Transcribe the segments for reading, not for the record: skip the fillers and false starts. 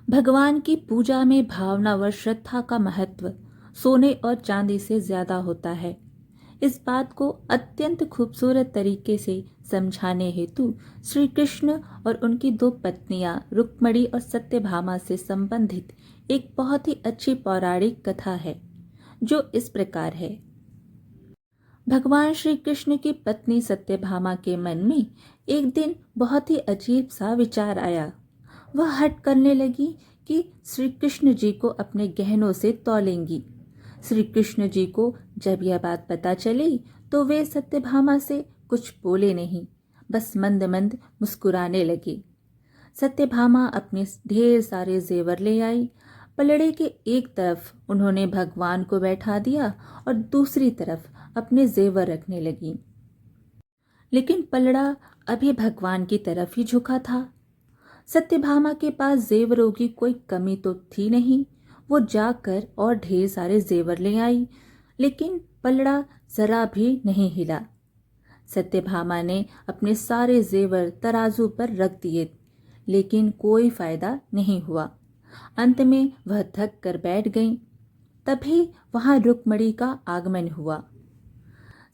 भगवान की पूजा में भावना व श्रद्धा का महत्व सोने और चांदी से ज्यादा होता है। इस बात को अत्यंत खूबसूरत तरीके से समझाने हेतु श्री कृष्ण और उनकी दो पत्नियां रुक्मणी और सत्यभामा से संबंधित एक बहुत ही अच्छी पौराणिक कथा है, जो इस प्रकार है। भगवान श्री कृष्ण की पत्नी सत्यभामा के मन में एक दिन बहुत ही अजीब सा विचार आया। वह हठ करने लगी कि श्री कृष्ण जी को अपने गहनों से तौलेंगी। श्री कृष्ण जी को जब यह बात पता चली तो वे सत्यभामा से कुछ बोले नहीं, बस मंद मंद मुस्कुराने लगे। सत्यभामा अपने ढेर सारे जेवर ले आई। पलड़े के एक तरफ उन्होंने भगवान को बैठा दिया और दूसरी तरफ अपने जेवर रखने लगी। लेकिन पलड़ा अभी भगवान की तरफ ही झुका था। सत्यभामा के पास जेवरों की कोई कमी तो थी नहीं। वो जाकर और ढेर सारे जेवर ले आई, लेकिन पलड़ा जरा भी नहीं हिला। सत्यभामा ने अपने सारे जेवर तराजू पर रख दिए, लेकिन कोई फायदा नहीं हुआ। अंत में वह थक कर बैठ गईं। तभी वहां रुक्मणी का आगमन हुआ।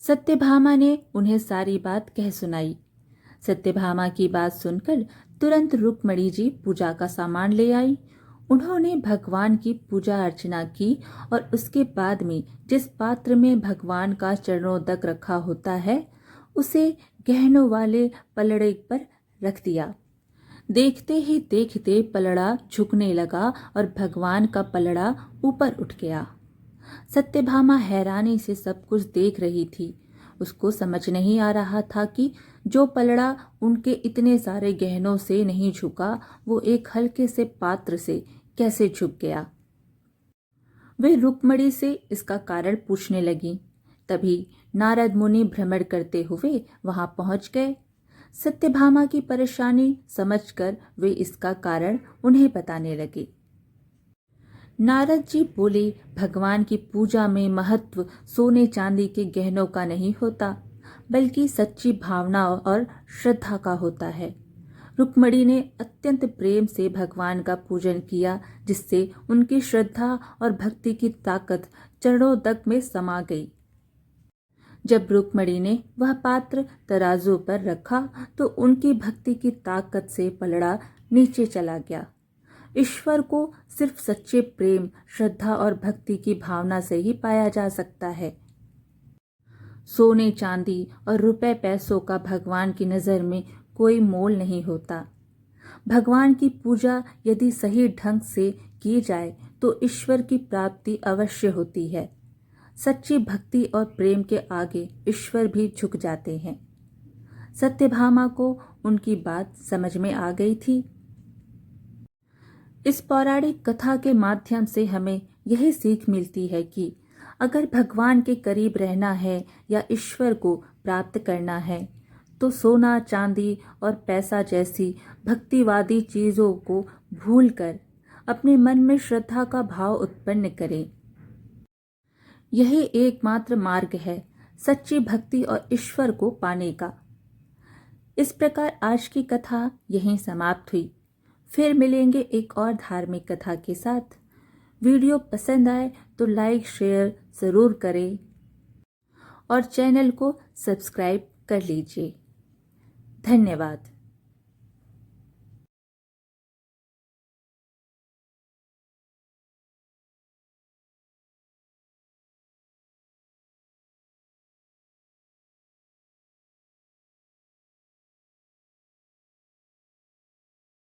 सत्यभामा ने उन्हें सारी बात कह सुनाई। सत्यभामा की बात सुनकर तुरंत रुक्मणी जी पूजा का सामान ले आई। उन्होंने भगवान की पूजा अर्चना की और उसके बाद में जिस पात्र में भगवान का चरणोदक रखा होता है, उसे गहनों वाले पलड़े पर रख दिया। देखते ही देखते पलड़ा झुकने लगा और भगवान का पलड़ा ऊपर उठ गया। सत्यभामा हैरानी से सब कुछ देख रही थी। उसको समझ नहीं आ रहा था कि जो पलड़ा उनके इतने सारे गहनों से नहीं झुका, वो एक हल्के से पात्र से कैसे झुक गया। वे रुक्मणी से इसका कारण पूछने लगी। तभी नारद मुनि भ्रमण करते हुए वहां पहुंच गए। सत्यभामा की परेशानी समझकर वे इसका कारण उन्हें बताने लगे। नारद जी बोले, भगवान की पूजा में महत्व सोने चांदी के गहनों का नहीं होता, बल्कि सच्ची भावना और श्रद्धा का होता है। रुक्मणी ने अत्यंत प्रेम से भगवान का पूजन किया, जिससे उनकी श्रद्धा और भक्ति की ताकत चरणों तक में समा गई। जब रुक्मणी ने वह पात्र तराजू पर रखा तो उनकी भक्ति की ताकत से पलड़ा नीचे चला गया। ईश्वर को सिर्फ सच्चे प्रेम, श्रद्धा और भक्ति की भावना से ही पाया जा सकता है। सोने चांदी और रुपए पैसों का भगवान की नज़र में कोई मोल नहीं होता। भगवान की पूजा यदि सही ढंग से की जाए तो ईश्वर की प्राप्ति अवश्य होती है। सच्ची भक्ति और प्रेम के आगे ईश्वर भी झुक जाते हैं। सत्यभामा को उनकी बात समझ में आ गई थी। इस पौराणिक कथा के माध्यम से हमें यही सीख मिलती है कि अगर भगवान के करीब रहना है या ईश्वर को प्राप्त करना है तो सोना चांदी और पैसा जैसी भक्तिवादी चीज़ों को भूलकर अपने मन में श्रद्धा का भाव उत्पन्न करें। यही एकमात्र मार्ग है सच्ची भक्ति और ईश्वर को पाने का। इस प्रकार आज की कथा यहीं समाप्त हुई। फिर मिलेंगे एक और धार्मिक कथा के साथ। वीडियो पसंद आए तो लाइक शेयर ज़रूर करें और चैनल को सब्सक्राइब कर लीजिए। धन्यवाद।